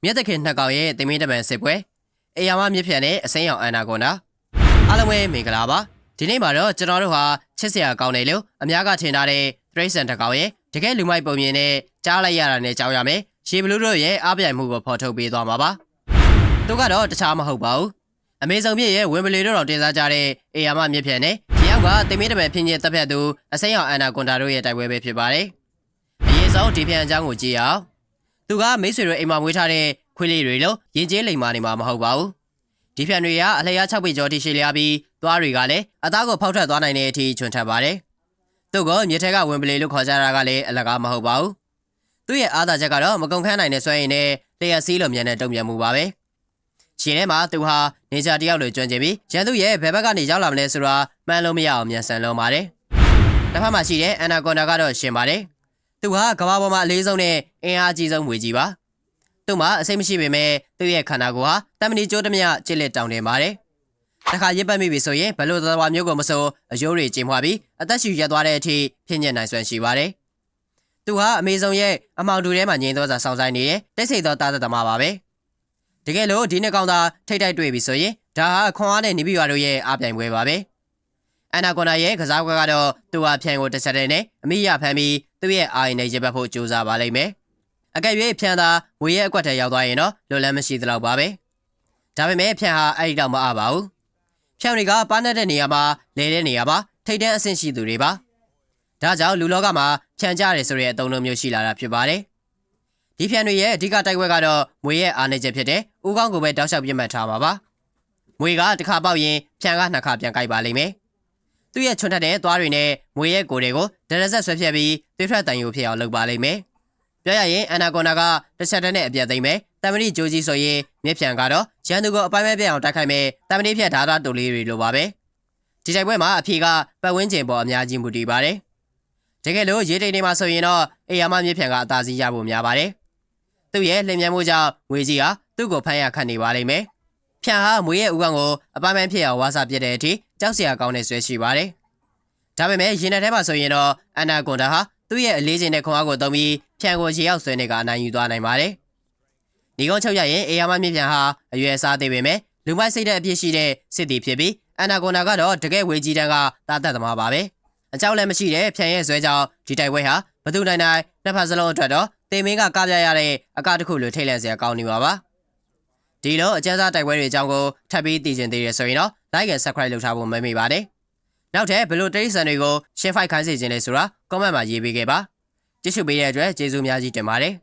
မြက်တခင်နှစ်ကောင်ရဲ့သမီးတမန်စစ်ပွဲအေယာမမြစ်ဖြန်နဲ့အစိမ်းရောင်အန်နာကွန်နာအားလုံးပဲမင်္ဂလာပါဒီနေ့မှာတော့ကျွန်တော်တို့ဟာချစ်စရာကောင်းတယ်လို့အများကထင်ထားတဲ့တရိတ်ဆန်တစ်ကောင်ရဲ့တကယ်လူမိုက်ပုံမြင်နဲ့ကြားလိုက်ရတာနဲ့ကြောက်ရမယ်ရှေဘလူးတို့ရဲ့အားပြိုင်မှုကိုဖော်ထုတ်ပေးသွားမှာပါသူကတော့တခြားမဟုတ်ပါဘူးအမေဇုံမြစ်ရဲ့ဝင်ပလီတို့တော်တင်စားကြတဲ့အေယာမမြစ်ဖြန်နဲ့ဒီယောက်ကသမီးတမန်ဖြစ်ညစ်တပ်ဖြတ်သူအစိမ်းရောင်အန်နာကွန်တာတို့ရဲ့တိုက်ပွဲပဲဖြစ်ပါတယ်အရေးဆုံးဒီဖြန်အကြောင်းကိုကြည့်အောင်သူကမိတ်ဆွေတို့အိမ်မှာမွေးထားတဲ့ခွေးလေးတွေလို့ရင်ကျေးလိမ်မာနေမှာမဟုတ်ပါဘူးဒီဖြန်တွေကအလျား6ပေကျော်ထိရှည်လျားပြီးသွားတွေကလည်းအသားကိုဖောက်ထွက်သွားနိုင်တဲ့အထိချွန်ထပ်ပါတယ်သူကမြေထဲကဝင်ပလီလို့ခေါ်ကြတာကလည်းအလကားမဟုတ်ပါဘူးသူ့ရဲ့အားသာချက်ကတော့မကုန်ခန်းနိုင်တဲ့ဆွဲရင်နဲ့လျှက်စီးလိုမြန်တဲ့တုံ့ပြန်မှုပါပဲရှင်ထဲမှာသူဟာနေချာတယောက်လိုကျွမ်းကျင်ပြီးရန်သူရဲ့ဘယ်ဘက်ကနေရောက်လာမလဲဆိုတာမှန်းလို့မရအောင်မြန်ဆန်လုံးပါတယ်တစ်ဖက်မှာရှိတဲ့အန်နာကွန်နာကတော့ရှင်ပါတယ်သူဟာကမ္ဘာပေါ်မှာအလေးဆုံးနဲ့အင်အားအကြီးဆုံးငွေကြီးပါသူ့မှာအစိမ့်မရှိပေမဲ့သူ့ရဲ့ခန္ဓာကိုယ်ဟာတမဏီကျိုးတမယကျစ်လက်တောင်တင်ပါတယ်တခါရစ်ပတ်မိပြီဆိုရင်ဘလို့သဘာဝမျိုးကိုမစိုးအယိုးတွေကျင်းပွားပြီးအသက်ရှူရက်သွားတဲ့အထိဖြစ်ညက်နိုင်စွမ်းရှိပါတယ်သူဟာအမေဇုံရဲ့အမောင်တူထဲမှာငြိမ်သောစာဆောင်ဆိုင်နေတဲ့တိတ်ဆိတ်သောတာသမားပါပဲတကယ်လို့ဒီနှစ်ကောင်သာထိတ်တိုက်တွေ့ပြီဆိုရင်ဒါဟာခွန်အားနဲ့နေပြည်တော်တို့ရဲ့အားပြိုင်ပွဲပါပဲအန်နာကွန်နာရဲ့ကစားပွဲကတော့သူဟာဖြန်ကိုတစ်ချက်တည်းနဲ့အမိရဖမ်းပြီးသူ့ရဲ့အာရင်နဲ့ရပတ်ဖို့ကြိုးစားပါလိမ့်မယ်အကယ်၍ဖြန်သာငွေရဲ့အကွက်ထဲရောက်သွားရင်တော့လွတ်လန်းမရှိသလောက်ပါပဲဒါပေမဲ့ဖြန်ဟာအဲ့ဒီတော့မအားပါဘူးဖြန်တွေကပါနဲ့တဲ့နေရာမှာလဲတဲ့နေရာမှာထိတ်တန်းအဆင့်ရှိသူတွေပါဒါကြောင့်လူလောကမှာဖြန်ကြတယ်ဆိုတဲ့အသုံးလုံးမျိုးရှိလာတာဖြစ်ပါတယ်ဒီဖြန်တွေရဲ့အဓိကတိုက်ပွဲကတော့ငွေရဲ့အားနည်းချက်ဖြစ်တဲ့ဦးကောင်းကိုပဲတောက်လျှောက်ပြတ်မှတ်ထားမှာပါငွေကတစ်ခါပေါက်ရင်ဖြန်ကနှစ်ခါပြန်ကြိုက်ပါလိမ့်မယ်သူ့ရဲ့ချွန်ထက်တဲ့သွားတွေနဲ့ငွေရဲ့ကိုယ်တွေကိုဒရဆက်ဆွဲဖြတ်ပြီးသွေးထွက်တန်ယူဖြစ်အောင်လုပ်ပါလိမ့်မယ်ပြောရရင်အန်နာကွန်နာကတစ်ချက်တည်းနဲ့အပြတ်သိမ့်မယ်တမဏိဂျိုကြီးဆိုရင်မြစ်ဖြန်ကတော့ရန်သူကိုအပိုင်းမဲ့ပြအောင်တိုက်ခိုက်မယ်တမဏိဖြတ်ဓာတာတူလေးတွေလိုပါပဲဒီတိုက်ပွဲမှာအဖြေကပတ်ဝန်းကျင်ပေါ်အများကြီးမူတည်ပါတယ်တကယ်လို့ရေတိမ်တွေမှာဆိုရင်တော့အေယာမမြစ်ဖြန်ကအသာစီးရဖို့များပါတယ်သူ့ရဲ့လျင်မြန်မှုကြောင့်ငွေကြီးဟာသူ့ကိုဖမ်းရခတ်နေပါလိမ့်မယ်ဖြန်ဟာမွေရဲ့ဥကောင်ကိုအပိုင်းမဲ့ဖြစ်အောင်ဝါစာပြတဲ့အထိကြောက်စရာကောင်းတဲ့ဆွဲရှိပါတယ်ဒါပေမဲ့ရင်ထဲမှာဆိုရင်တော့အန်နာကွန်တာဟာသူ့ရဲ့အလေးချိန်နဲ့ခွန်အားကိုသုံးပြီးဖြန်ကိုရေရောက်ဆွဲနေကအနိုင်ယူသွားနိုင်ပါတယ်ဒီကုန်းချုပ်ရရင်အေယာမမြင့်ဖြန်ဟာအရွယ်စားသေးပေမဲ့လူမိုက်စိတ်တဲ့အပြည့်ရှိတဲ့စစ်တီဖြစ်ပြီးအန်နာကွန်နာကတော့တကယ်ဝေကြီးတန်းကတာသက်သမားပါပဲအကြောင်းလည်းမရှိတဲ့ဖြန်ရဲ့ဆွဲကြောင့်ဒီတိုက်ပွဲဟာဘသူနိုင်နိုင်နှစ်ဖက်စလုံးအတွက်တော့တေမင်းကကပြရတဲ့အကားတစ်ခုလိုထိတ်လန့်စရာကောင်းနေပါပါဒီလိုအကျဉ်းစားတိုက်ပွဲတွေအကြောင်းကိုထပ်ပြီးသိချင်သေးတယ်ဆိုရင်တော့ like and subscribe လုပ်ထားဖို့မမေ့ပါနဲ့နောက်ထပ်ဘယ်လိုတိရစ္ဆာန်တွေကိုရှင်းဖိုက်ခိုင်းစေခြင်းလဲဆိုတာ comment မှာရေးပေးခဲ့ပါကြည့်ရှုပေးတဲ့အတွက်ကျေးဇူးများကြီးတင်ပါတယ်